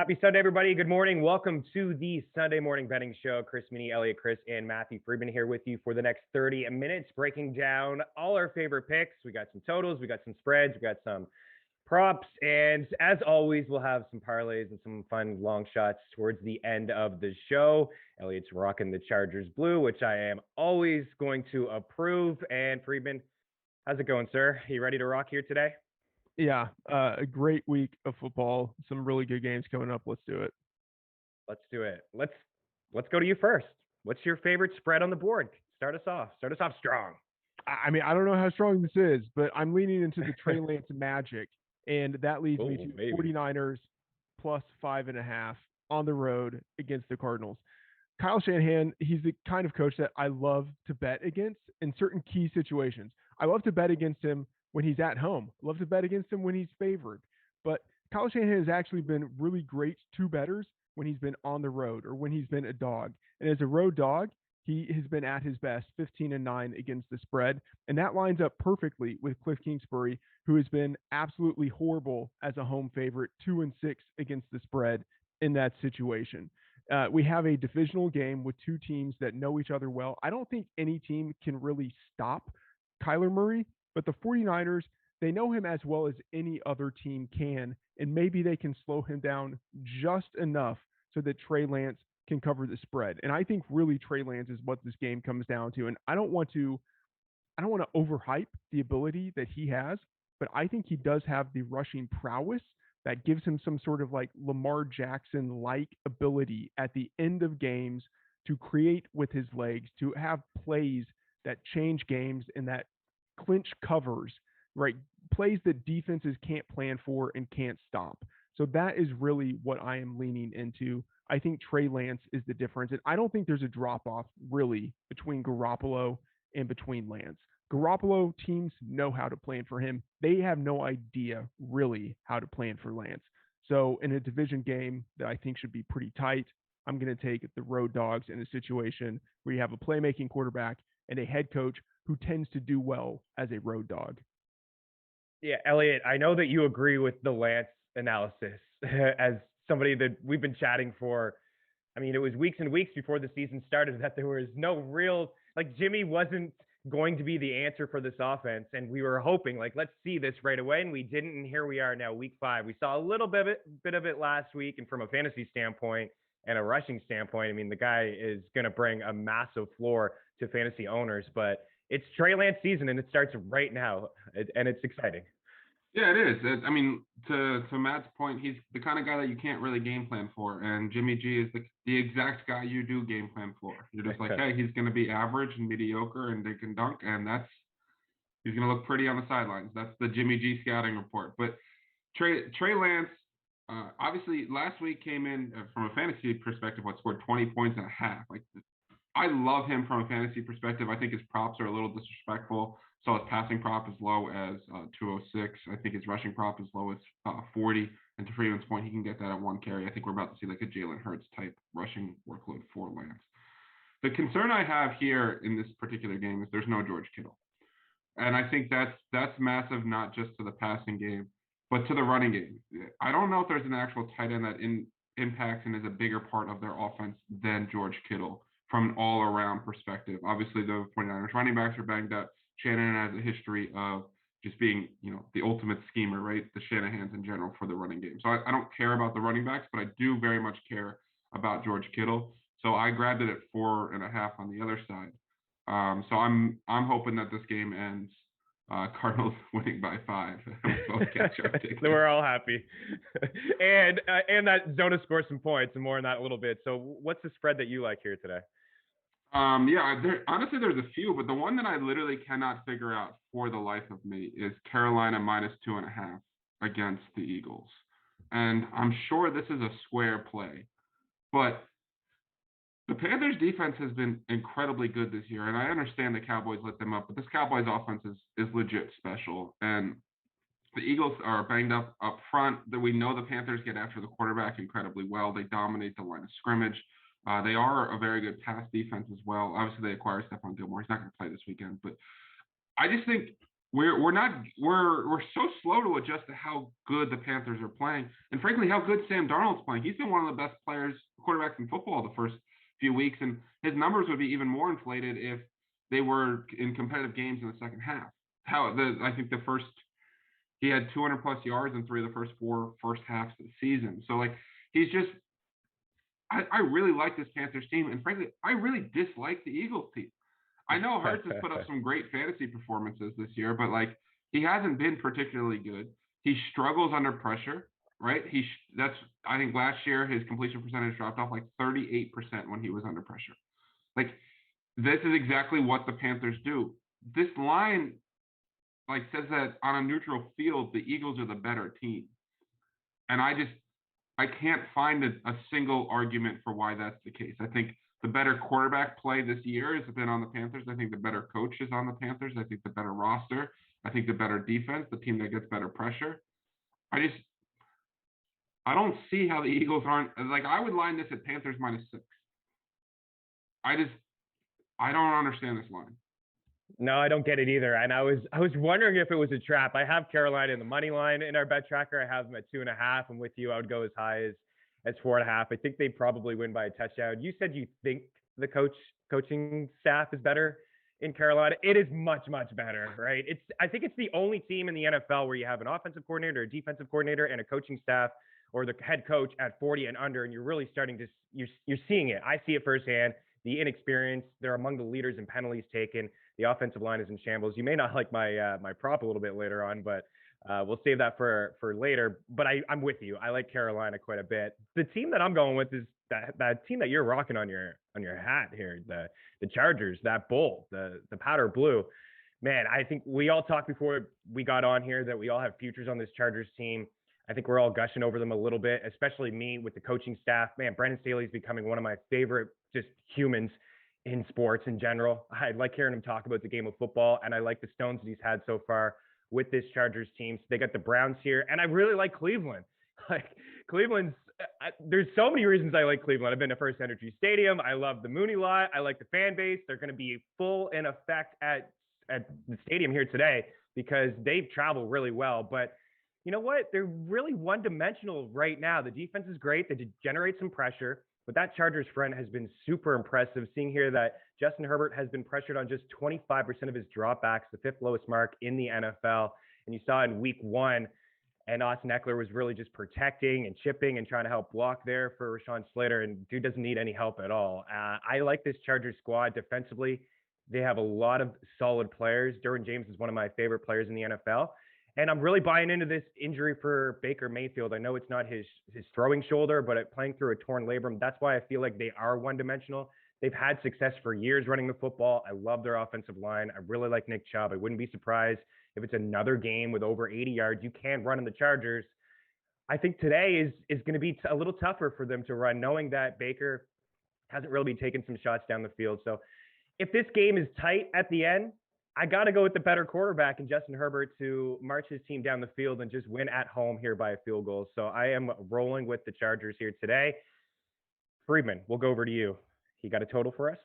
Happy Sunday, everybody. Good morning. Welcome to the Sunday Morning Betting Show. Meaney, Eliot, Crist, and Matthew Freedman here with you for the next 30 minutes, breaking down all our favorite picks. We got some totals, we got some spreads, we got some props, and as always, we'll have some parlays and some fun long shots towards the end of the show. Eliot's rocking the Chargers blue, which I am always going to approve. And Freedman, how's it going, sir? Are you ready to rock here today? Yeah, a great week of football. Some really good games coming up. Let's do it. Let's do it. Let's go to you first. What's your favorite spread on the board? Start us off. Start us off strong. I mean, I don't know how strong this is, but I'm leaning into the Trey Lance magic, and that leads me Oh, to maybe. 49ers plus 5.5 on the road against the Cardinals. Kyle Shanahan, he's the kind of coach that I love to bet against in certain key situations. I love to bet against him when he's at home. I love to bet against him when he's favored. But Kyle Shanahan has actually been really great to bettors when he's been on the road or when he's been a dog. And as a road dog, he has been at his best, 15-9 against the spread, and that lines up perfectly with Cliff Kingsbury, who has been absolutely horrible as a home favorite, 2-6 against the spread in that situation. We have a divisional game with two teams that know each other well. I don't think any team can really stop Kyler Murray, but the 49ers, they know him as well as any other team can, and maybe they can slow him down just enough so that Trey Lance can cover the spread. And I think really Trey Lance is what this game comes down to. And I don't want to overhype the ability that he has, but I think he does have the rushing prowess that gives him some sort of like Lamar Jackson like ability at the end of games to create with his legs, to have plays that change games and that clinch covers, right? Plays that defenses can't plan for and can't stop. So that is really what I am leaning into. I think Trey Lance is the difference. And I don't think there's a drop off really between Garoppolo and between Lance. Garoppolo teams know how to plan for him. They have no idea really how to plan for Lance. So in a division game that I think should be pretty tight, I'm going to take the road dogs in a situation where you have a playmaking quarterback and a head coach who tends to do well as a road dog. Yeah, Eliot, I know that you agree with the Lance analysis as somebody that we've been chatting for. I mean, it was weeks and weeks before the season started that there was no real, like, Jimmy wasn't going to be the answer for this offense. And we were hoping, like, let's see this right away. And we didn't. And here we are now, week 5. We saw a little bit of it last week. And from a fantasy standpoint and a rushing standpoint, I mean, the guy is going to bring a massive floor to fantasy owners. But it's Trey Lance season, and it starts right now. And it's exciting. Yeah, it is. I mean, to Matt's point, he's the kind of guy that you can't really game plan for, and Jimmy G is the exact guy you do game plan for. You're just like, hey, he's going to be average and mediocre and dink and dunk, and he's going to look pretty on the sidelines. That's the Jimmy G scouting report. But Trey Lance, obviously, last week came in from a fantasy perspective, scored 20 points and a half. Like, I love him from a fantasy perspective. I think his props are a little disrespectful. So his passing prop is low as 206. I think his rushing prop is low as 40. And to Freeman's point, he can get that at one carry. I think we're about to see like a Jalen Hurts type rushing workload for Lance. The concern I have here in this particular game is there's no George Kittle. And I think that's massive, not just to the passing game, but to the running game. I don't know if there's an actual tight end that impacts and is a bigger part of their offense than George Kittle from an all-around perspective. Obviously, the 49ers running backs are banged up. Shanahan has a history of just being, the ultimate schemer, right? The Shanahans in general for the running game. So I don't care about the running backs, but I do very much care about George Kittle. So I grabbed it at 4.5 on the other side. So I'm hoping that this game ends Cardinals winning by 5. We're all happy, and that Zona scores some points, and more on that a little bit. So, what's the spread that you like here today? Honestly, there's a few, but the one that I literally cannot figure out for the life of me is Carolina -2.5 against the Eagles, and I'm sure this is a square play, but the Panthers defense has been incredibly good this year, and I understand the Cowboys lit them up, but this Cowboys offense is legit special. And the Eagles are banged up front. That we know the Panthers get after the quarterback incredibly well. They dominate the line of scrimmage. They are a very good pass defense as well. Obviously, they acquired Stephon Gilmore. He's not going to play this weekend, but I just think we're so slow to adjust to how good the Panthers are playing, and frankly, how good Sam Darnold's playing. He's been one of the best quarterbacks in football the first few weeks, and his numbers would be even more inflated if they were in competitive games in the second half. I think the first he had 200 plus yards in 3 of the first halves of the season. So like he's just I really like this Panthers team, and frankly, I really dislike the Eagles team. I know Hurts has put up some great fantasy performances this year, but like he hasn't been particularly good. He struggles under pressure, right? I think last year his completion percentage dropped off like 38% when he was under pressure. Like this is exactly what the Panthers do. This line like says that on a neutral field the Eagles are the better team. And I can't find a single argument for why that's the case. I think the better quarterback play this year has been on the Panthers. I think the better coach is on the Panthers. I think the better roster. I think the better defense, the team that gets better pressure. I don't see how the Eagles aren't like I would line this at Panthers -6. I don't understand this line. No, I don't get it either. And I was wondering if it was a trap. I have Carolina in the money line in our bet tracker. I have them at 2.5. I'm with you. I would go as high as 4.5. I think they probably win by a touchdown. You said you think the coaching staff is better in Carolina. It is much, much better, right? I think it's the only team in the NFL where you have an offensive coordinator, a defensive coordinator, and a coaching staff or the head coach at 40 and under, and you're really starting to you're seeing it. I see it firsthand. The inexperience, they're among the leaders in penalties taken. The offensive line is in shambles. You may not like my prop a little bit later on, but we'll save that for later. But I'm with you. I like Carolina quite a bit. The team that I'm going with is that team that you're rocking on your hat here, the Chargers, that bull, the powder blue. Man, I think we all talked before we got on here that we all have futures on this Chargers team. I think we're all gushing over them a little bit, especially me with the coaching staff. Man, Brandon Staley is becoming one of my favorite just humans in sports in general. I like hearing him talk about the game of football, and I like the stones that he's had so far with this Chargers team. So they got the Browns here, and I really like Cleveland. Like Cleveland's, there's so many reasons I like Cleveland. I've been to First Energy Stadium. I love the Meaney lot. I like the fan base. They're going to be full in effect at the stadium here today because they travel really well. But you know what? They're really one-dimensional right now. The defense is great. They generate some pressure. But that Chargers front has been super impressive. Seeing here that Justin Herbert has been pressured on just 25% of his dropbacks, the 5th lowest mark in the NFL. And you saw in week 1, and Austin Eckler was really just protecting and chipping and trying to help block there for Rashawn Slater. And dude doesn't need any help at all. I like this Chargers squad defensively. They have a lot of solid players. Derwin James is one of my favorite players in the NFL. And I'm really buying into this injury for Baker Mayfield. I know it's not his throwing shoulder, but playing through a torn labrum. That's why I feel like they are one-dimensional. They've had success for years running the football. I love their offensive line. I really like Nick Chubb. I wouldn't be surprised if it's another game with over 80 yards. You can run in the Chargers. I think today is going to be a little tougher for them to run, knowing that Baker hasn't really been taking some shots down the field. So if this game is tight at the end, I got to go with the better quarterback in Justin Herbert to march his team down the field and just win at home here by a field goal. So I am rolling with the Chargers here today. Freedman, we'll go over to you. You got a total for us?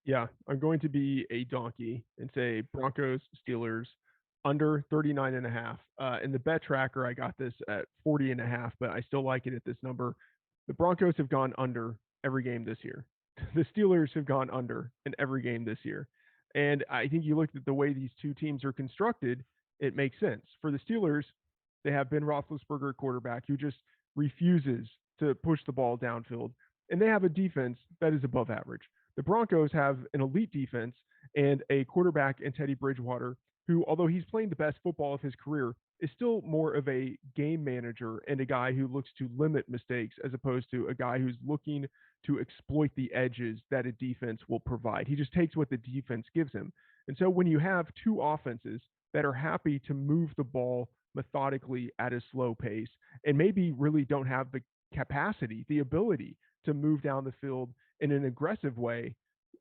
Yeah, I'm going to be a donkey and say Broncos, Steelers, under 39.5. In the bet tracker, I got this at 40.5, but I still like it at this number. The Broncos have gone under every game this year. The Steelers have gone under in every game this year. And I think you look at the way these two teams are constructed, it makes sense. For the Steelers, they have Ben Roethlisberger, quarterback, who just refuses to push the ball downfield. And they have a defense that is above average. The Broncos have an elite defense and a quarterback in Teddy Bridgewater, who, although he's playing the best football of his career, is still more of a game manager and a guy who looks to limit mistakes as opposed to a guy who's looking to exploit the edges that a defense will provide. He just takes what the defense gives him. And so when you have two offenses that are happy to move the ball methodically at a slow pace and maybe really don't have the capacity, the ability to move down the field in an aggressive way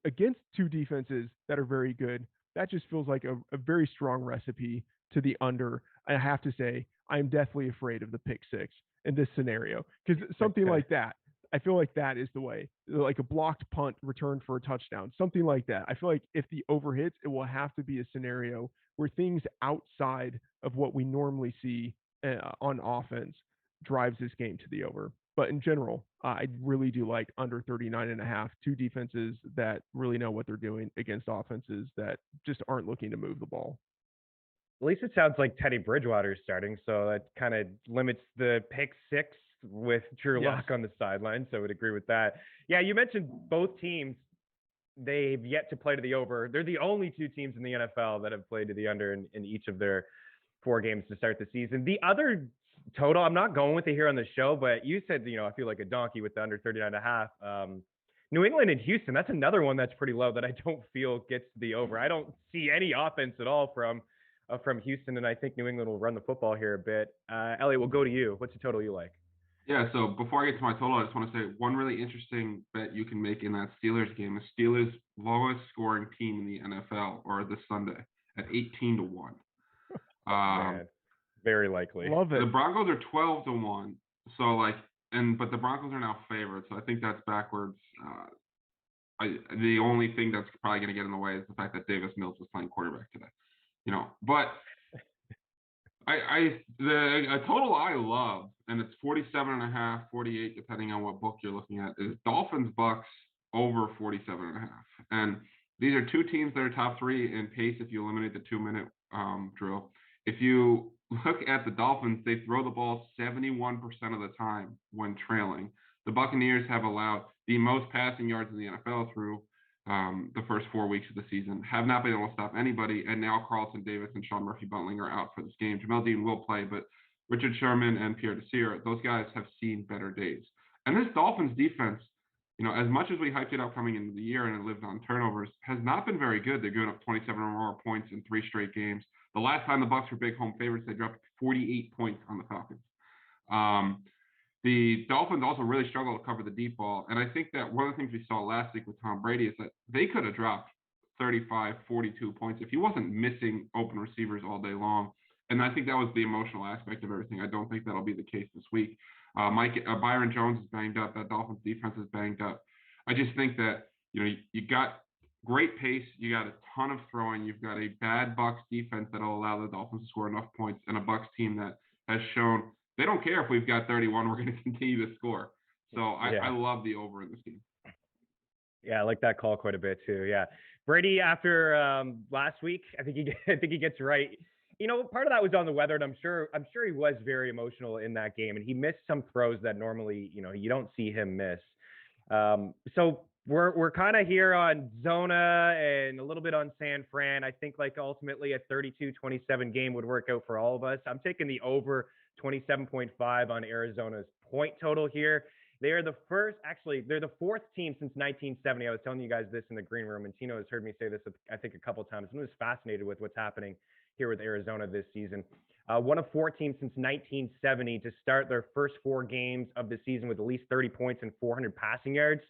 against two defenses that are very good, that just feels like a very strong recipe to the under. I have to say, I'm deathly afraid of the pick six in this scenario because something like that, I feel like that is the way, like a blocked punt returned for a touchdown, something like that. I feel like if the over hits, it will have to be a scenario where things outside of what we normally see on offense drives this game to the over. But in general, I really do like under 39.5. Two defenses that really know what they're doing against offenses that just aren't looking to move the ball. At least it sounds like Teddy Bridgewater is starting, so that kind of limits the pick six with Drew Lock on the sideline. So I would agree with that. Yeah, you mentioned both teams. They've yet to play to the over. They're the only two teams in the NFL that have played to the under in each of their 4 games to start the season. The other total, I'm not going with it here on the show, but you said, I feel like a donkey with the under 39.5. New England and Houston, that's another one that's pretty low that I don't feel gets the over. I don't see any offense at all from Houston, and I think New England will run the football here a bit. Eliot, we'll go to you. What's the total you like? Yeah, so before I get to my total, I just want to say one really interesting bet you can make in that Steelers game. The Steelers' lowest scoring team in the NFL, or this Sunday, at 18-1. Man, very likely. Love it. The Broncos are 12-1. So but the Broncos are now favored. So I think that's backwards. The only thing that's probably going to get in the way is the fact that Davis Mills was playing quarterback today. But a total I love, and it's 47.5, 48, depending on what book you're looking at, is Dolphins Bucks over 47.5. And these are two teams that are top 3 in pace if you eliminate the 2-minute drill. If you look at the Dolphins, they throw the ball 71% of the time when trailing. The Buccaneers have allowed the most passing yards in the NFL through the first 4 weeks of the season, have not been able to stop anybody, and now Carlton Davis and Sean Murphy-Bunting are out for this game. Jamel Dean will play, but Richard Sherman and Pierre Desir, those guys have seen better days. And this Dolphins defense, as much as we hyped it up coming into the year and it lived on turnovers, has not been very good. They're giving up 27 or more points in 3 straight games. The last time the Bucs were big home favorites, they dropped 48 points on the Falcons. The Dolphins also really struggle to cover the deep ball. And I think that one of the things we saw last week with Tom Brady is that they could have dropped 35, 42 points if he wasn't missing open receivers all day long. And I think that was the emotional aspect of everything. I don't think that'll be the case this week. Byron Jones is banged up. That Dolphins defense is banged up. I just think that, you got great pace. You got a ton of throwing. You've got a bad Bucs defense that'll allow the Dolphins to score enough points, and a Bucs team that has shown they don't care if we've got 31. We're going to continue to score. So I love the over in this game. Yeah, I like that call quite a bit too. Yeah, Brady after last week, I think he gets right. Part of that was on the weather, and I'm sure he was very emotional in that game, and he missed some throws that normally you don't see him miss. So we're kind of here on Zona and a little bit on San Fran. I think ultimately a 32-27 game would work out for all of us. I'm taking the over 27.5 on Arizona's point total here. They're the 4th team since 1970. I was telling you guys this in the green room, and Tino has heard me say this, I think, a couple of times. I'm just fascinated with what's happening here with Arizona this season. One of 4 teams since 1970 to start their first 4 games of the season with at least 30 points and 400 passing yards.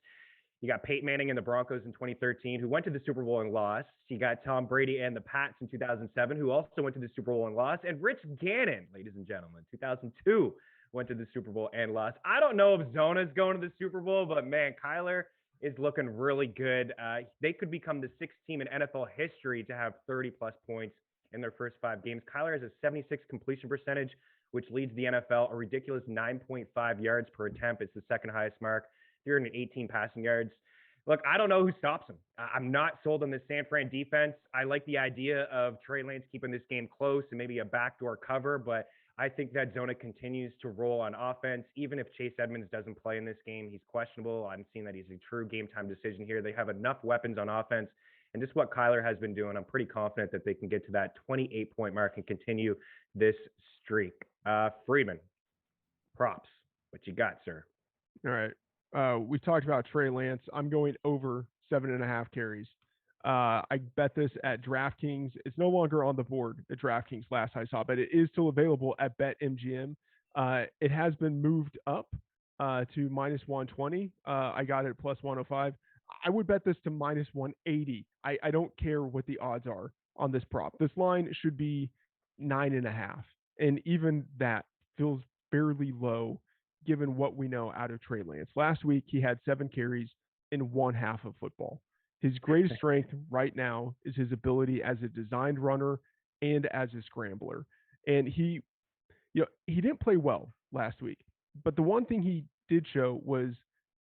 You got Peyton Manning and the Broncos in 2013, who went to the Super Bowl and lost. You got Tom Brady and the Pats in 2007, who also went to the Super Bowl and lost. And Rich Gannon, ladies and gentlemen, 2002, went to the Super Bowl and lost. I don't know if Zona's going to the Super Bowl, but man, Kyler is looking really good. They could become the 6th team in NFL history to have 30-plus points in their first 5 games. Kyler has a 76 completion percentage, which leads the NFL, a ridiculous 9.5 yards per attempt. It's the second highest mark. 318 passing yards. Look, I don't know who stops him. I'm not sold on this San Fran defense. I like the idea of Trey Lance keeping this game close and maybe a backdoor cover, but I think that Zona continues to roll on offense. Even if Chase Edmonds doesn't play in this game, he's questionable. I'm seeing that he's a true game-time decision here. They have enough weapons on offense. And just what Kyler has been doing, I'm pretty confident that they can get to that 28-point mark and continue this streak. Freedman, props. What you got, sir? All right. We talked about Trey Lance. I'm going over 7.5 carries. I bet this at DraftKings. It's no longer on the board at DraftKings last I saw, but it is still available at BetMGM. It has been moved up to minus 120. I got it at plus 105. I would bet this to minus 180. I don't care what the odds are on this prop. This line should be 9.5. And even that feels fairly low given what we know out of Trey Lance. Last week, he had 7 carries in one half of football. His greatest strength right now is his ability as a designed runner and as a scrambler. And he didn't play well last week, but the one thing he did show was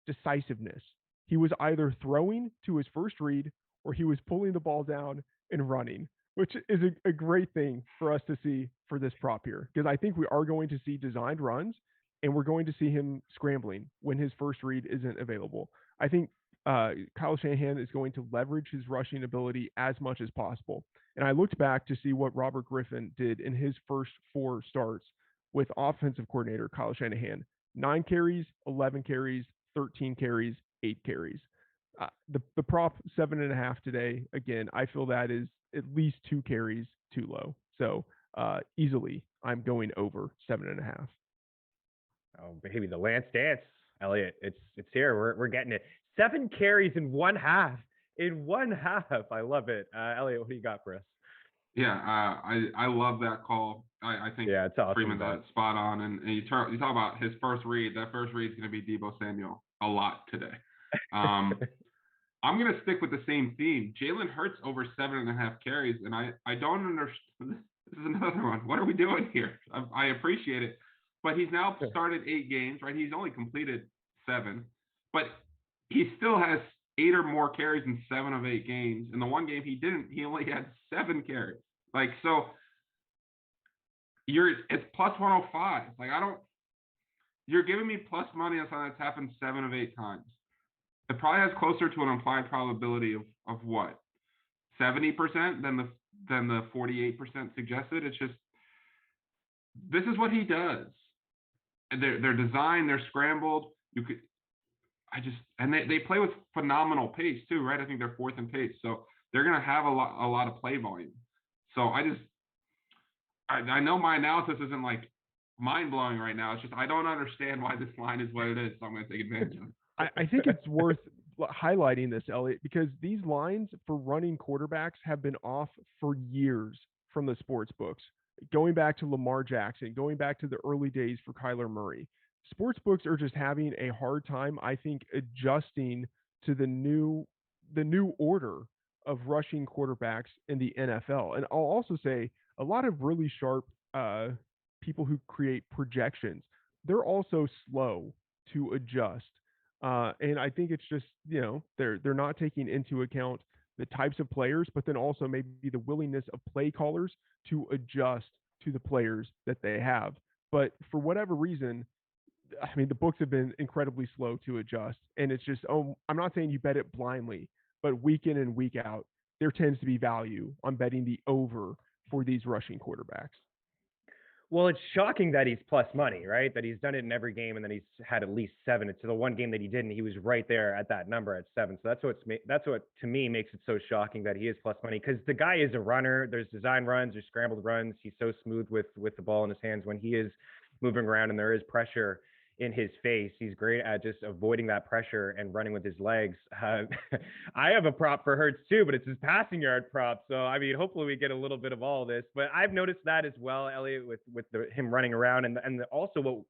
decisiveness. He was either throwing to his first read or he was pulling the ball down and running, which is a great thing for us to see for this prop here, because I think we are going to see designed runs and we're going to see him scrambling when his first read isn't available. I think Kyle Shanahan is going to leverage his rushing ability as much as possible. And I looked back to see what Robert Griffin did in his first 4 starts with offensive coordinator Kyle Shanahan. 9 carries, 11 carries, 13 carries, 8 carries. The prop 7.5 today. Again, I feel that is at least 2 carries too low. So easily, I'm going over 7.5. Oh, baby, the Lance dance, Eliot. It's here. We're getting it. 7 carries in one half. In one half. I love it. Eliot, what do you got for us? Yeah, I love that call. I think it's awesome, Freeman's spot on. And you talk about his first read. That first read is going to be Deebo Samuel a lot today. I'm going to stick with the same theme. Jalen Hurts over 7.5 carries, and I don't understand. This is another one. What are we doing here? I appreciate it, but he's now started 8 games, right? He's only completed 7, but he still has 8 or more carries in 7 of 8 games. In the one game he didn't, he only had 7 carries. Like, so it's plus 105. Like, you're giving me plus money on something that's happened 7 of 8 times. It probably has closer to an implied probability of what? 70% than the 48% suggested. It's just, this is what he does. And they're designed, they're scrambled. They play with phenomenal pace too, right? I think they're 4th in pace, so they're gonna have a lot of play volume. So I know my analysis isn't like mind blowing right now. It's just I don't understand why this line is what it is, so I'm gonna take advantage of it. I think it's worth highlighting this, Eliot, because these lines for running quarterbacks have been off for years from the sports books. Going back to Lamar Jackson, going back to the early days for Kyler Murray. Sports books are just having a hard time, I think, adjusting to the new order of rushing quarterbacks in the NFL. And I'll also say a lot of really sharp people who create projections, they're also slow to adjust. And I think it's just, they're not taking into account the types of players, but then also maybe the willingness of play callers to adjust to the players that they have. But for whatever reason, I mean, the books have been incredibly slow to adjust. And it's just, I'm not saying you bet it blindly, but week in and week out, there tends to be value on betting the over for these rushing quarterbacks. Well, it's shocking that he's plus money, right? That he's done it in every game, and then he's had at least 7. It's the one game that he didn't. He was right there at that number at 7. So that's what to me makes it so shocking that he is plus money, because the guy is a runner. There's design runs, there's scrambled runs. He's so smooth with the ball in his hands when he is moving around, and there is pressure in his face. He's great at just avoiding that pressure and running with his legs. I have a prop for Hurts too, but it's his passing yard prop. So, I mean, hopefully we get a little bit of all this. But I've noticed that as well, Eliot, with him running around. And also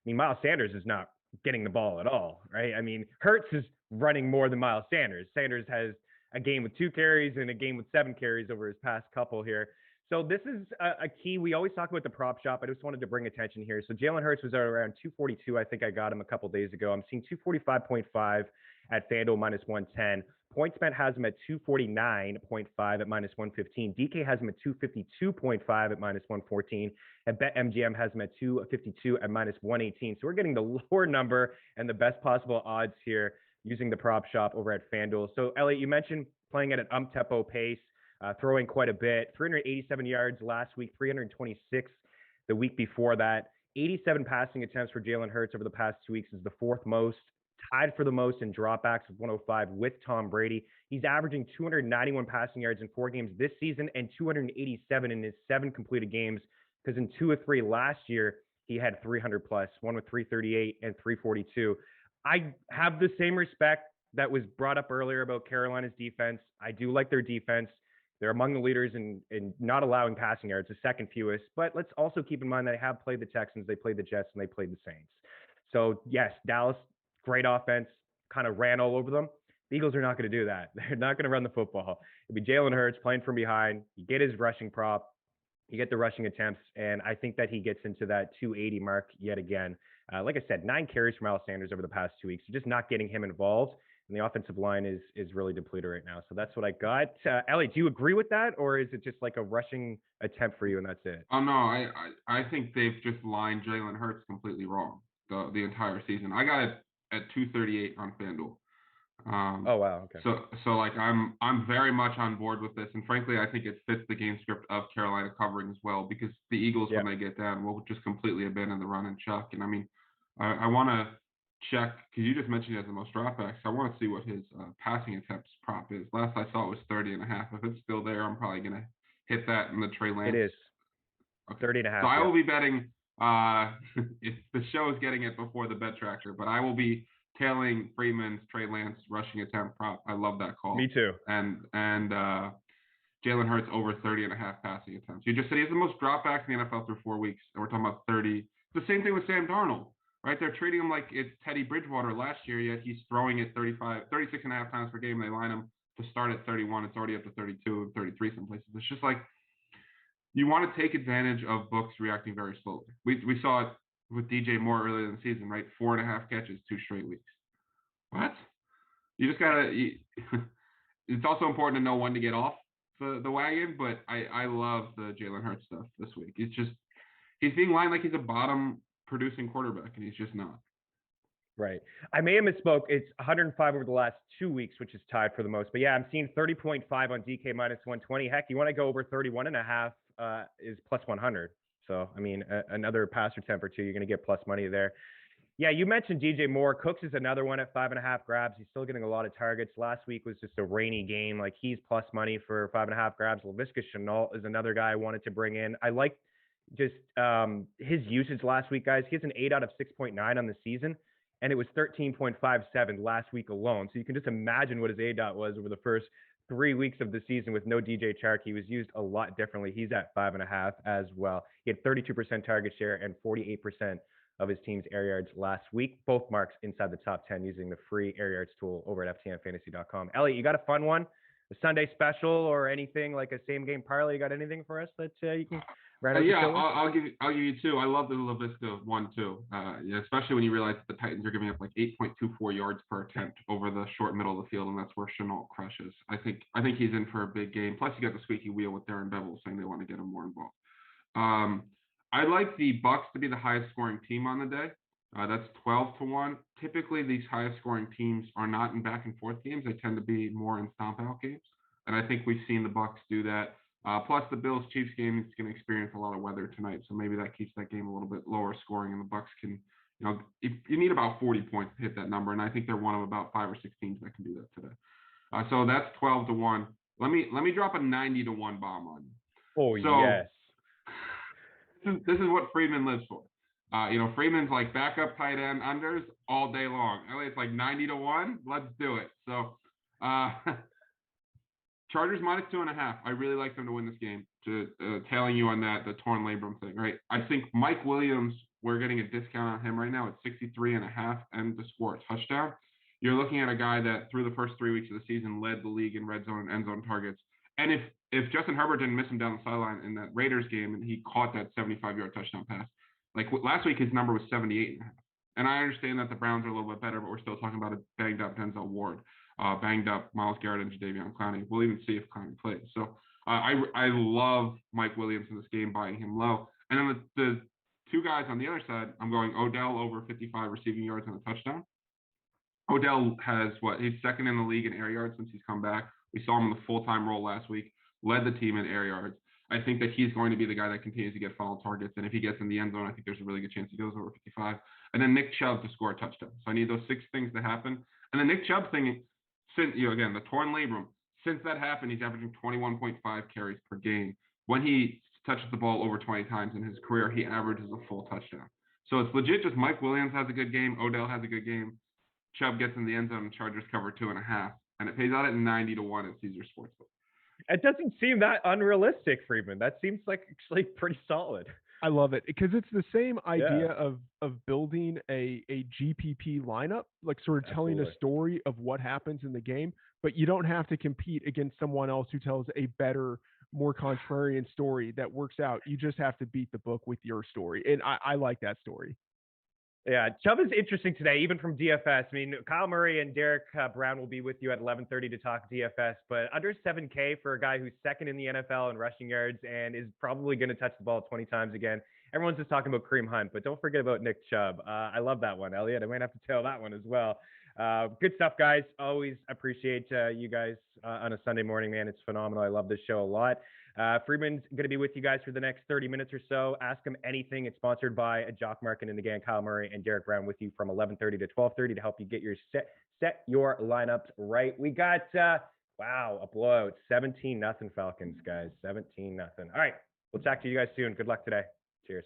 Miles Sanders is not getting the ball at all, right? I mean, Hurts is running more than Miles Sanders. Sanders has a game with 2 carries and a game with 7 carries over his past couple here. So this is a key. We always talk about the prop shop. I just wanted to bring attention here. So Jalen Hurts was around 242. I think I got him a couple days ago. I'm seeing 245.5 at FanDuel minus 110. PointsBet has him at 249.5 at minus 115. DK has him at 252.5 at minus 114. And BetMGM has him at 252 at minus 118. So we're getting the lower number and the best possible odds here using the prop shop over at FanDuel. So Eliot, you mentioned playing at an tempo pace. Throwing quite a bit, 387 yards last week, 326 the week before that. 87 passing attempts for Jalen Hurts over the past 2 weeks is the 4th most, tied for the most in dropbacks with 105 with Tom Brady. He's averaging 291 passing yards in 4 games this season and 287 in his 7 completed games, because in 2 of 3 last year, he had 300 plus, one with 338 and 342. I have the same respect that was brought up earlier about Carolina's defense. I do like their defense. They're among the leaders in not allowing passing yards, the 2nd fewest. But let's also keep in mind that they have played the Texans, they played the Jets, and they played the Saints. So yes, Dallas, great offense, kind of ran all over them. The Eagles are not going to do that. They're not going to run the football. It'll be Jalen Hurts playing from behind. You get his rushing prop, you get the rushing attempts, and I think that he gets into that 280 mark yet again. Like I said, 9 carries from Miles Sanders over the past 2 weeks. So just not getting him involved, and the offensive line is really depleted right now. So that's what I got. Elliot, do you agree with that, or is it just like a rushing attempt for you and that's it? Oh no, I think they've just lined Jalen Hurts completely wrong the entire season. I got it at 238 on FanDuel. Oh wow, okay. So like I'm very much on board with this, and frankly, I think it fits the game script of Carolina covering as well, because the Eagles, when they get down, will just completely abandon the run and chuck. And I mean, I want to check, because you just mentioned he has the most dropbacks. I want to see what his passing attempts prop is. Last I saw it was 30.5. If it's still there, I'm probably gonna hit that in the Trey Lance. It is. Okay. 30.5. So I will be betting. If the show is getting it before the bet tracker, but I will be tailing Freeman's Trey Lance rushing attempt prop. I love that call. Me too. And Jalen Hurts over 30.5 passing attempts. You just said he has the most dropbacks in the NFL through 4 weeks, and we're talking about 30. It's the same thing with Sam Darnold, right? They're treating him like it's Teddy Bridgewater last year, yet he's throwing it 36.5 times per game. They line him to start at 31. It's already up to 32, 33 some places. It's just like, you want to take advantage of books reacting very slowly. We saw it with DJ Moore earlier in the season, right? 4.5 catches, 2 straight weeks. What? You just gotta. It's also important to know when to get off the wagon. But I love the Jalen Hurts stuff this week. It's just, he's being lined like he's a bottom producing quarterback, and he's just not. Right. I may have misspoke. It's 105 over the last 2 weeks, which is tied for the most. But yeah, I'm seeing 30.5 on DK minus 120. Heck, you want to go over 31.5 is plus 100. So, I mean, another passer temp or two, you're going to get plus money there. Yeah, you mentioned DJ Moore. Cooks is another one at 5.5 grabs. He's still getting a lot of targets. Last week was just a rainy game. Like, he's plus money for 5.5 grabs. Laviska Shenault is another guy I wanted to bring in. I like just his usage last week, guys. He has an 8 out of 6.9 on the season, and it was 13.57 last week alone. So you can just imagine what his A dot was over the first 3 weeks of the season with no DJ Chark. He was used a lot differently. He's at 5.5 as well. He had 32% target share and 48% of his team's air yards last week. Both marks inside the top 10 using the free air yards tool over at ftnfantasy.com. Elliot, you got a fun one? A Sunday special or anything like a same game parlay? You got anything for us that you can round out the show with? I'll give you 2. I love the Laviska one too. Especially when you realize that the Titans are giving up like 8.24 yards per attempt over the short middle of the field, and that's where Shenault crushes. I think he's in for a big game. Plus, you got the squeaky wheel with Darren Bevel saying they want to get him more involved. I like the Bucks to be the highest scoring team on the day. That's 12-1. Typically, these highest scoring teams are not in back and forth games. They tend to be more in stomp out games, and I think we've seen the Bucks do that. Plus, the Bills Chiefs game is going to experience a lot of weather tonight, so maybe that keeps that game a little bit lower scoring, and the Bucks can, if you need about 40 points to hit that number, and I think they're one of about 5 or 6 teams that can do that today. So that's 12-1. Let me drop a 90-1 bomb on you. Oh, so, yes. This is what Freedman lives for. Freeman's like backup tight end unders all day long. It's like 90-1. Let's do it. So, Chargers minus 2.5. I really like them to win this game. Tailing you on that, the torn labrum thing, right? I think Mike Williams, we're getting a discount on him right now at 63.5 and to score a touchdown. You're looking at a guy that through the first 3 weeks of the season led the league in red zone and end zone targets. And if Justin Herbert didn't miss him down the sideline in that Raiders game and he caught that 75-yard touchdown pass, like last week his number was 78.5. And I understand that the Browns are a little bit better, but we're still talking about a banged up Denzel Ward, banged up Myles Garrett and Jadeveon Clowney. We'll even see if Clowney plays. So I love Mike Williams in this game, buying him low. And then the 2 guys on the other side, I'm going Odell over 55 receiving yards and a touchdown. Odell has he's second in the league in air yards since he's come back. We saw him in the full-time role last week, led the team in air yards. I think that he's going to be the guy that continues to get funnel targets. And if he gets in the end zone, I think there's a really good chance he goes over 55. And then Nick Chubb to score a touchdown. So I need those 6 things to happen. And the Nick Chubb thing, since, again, the torn labrum, since that happened, he's averaging 21.5 carries per game. When he touches the ball over 20 times in his career, he averages a full touchdown. So it's legit just Mike Williams has a good game, Odell has a good game, Chubb gets in the end zone, and Chargers cover 2.5. And it pays out at 90-1 at Caesars Sportsbook. It doesn't seem that unrealistic, Freedman. That seems like actually pretty solid. I love it because it's the same idea Yeah. of building a GPP lineup, like sort of telling a Absolutely. story of what happens in the game, but you don't have to compete against someone else who tells a better, more contrarian story that works out. You just have to beat the book with your story, and I like that story. Yeah, Chubb is interesting today, even from DFS. I mean, Kyle Murray and Derek Brown will be with you at 11:30 to talk DFS, but under 7K for a guy who's second in the NFL in rushing yards and is probably going to touch the ball 20 times again. Everyone's just talking about Kareem Hunt, but don't forget about Nick Chubb. I love that one, Eliot. I might have to tell that one as well. Good stuff, guys. Always appreciate you guys on a Sunday morning, man. It's phenomenal. I love this show a lot. Freedman's going to be with you guys for the next 30 minutes or so. Ask him anything. It's sponsored by Jock Markin, and again, Kyle Murray and Derek Brown with you from 11:30 to 12:30 to help you get your set your lineups right. We got wow, a blowout, 17-0 Falcons, guys, 17-0. All right, we'll talk to you guys soon. Good luck today. Cheers.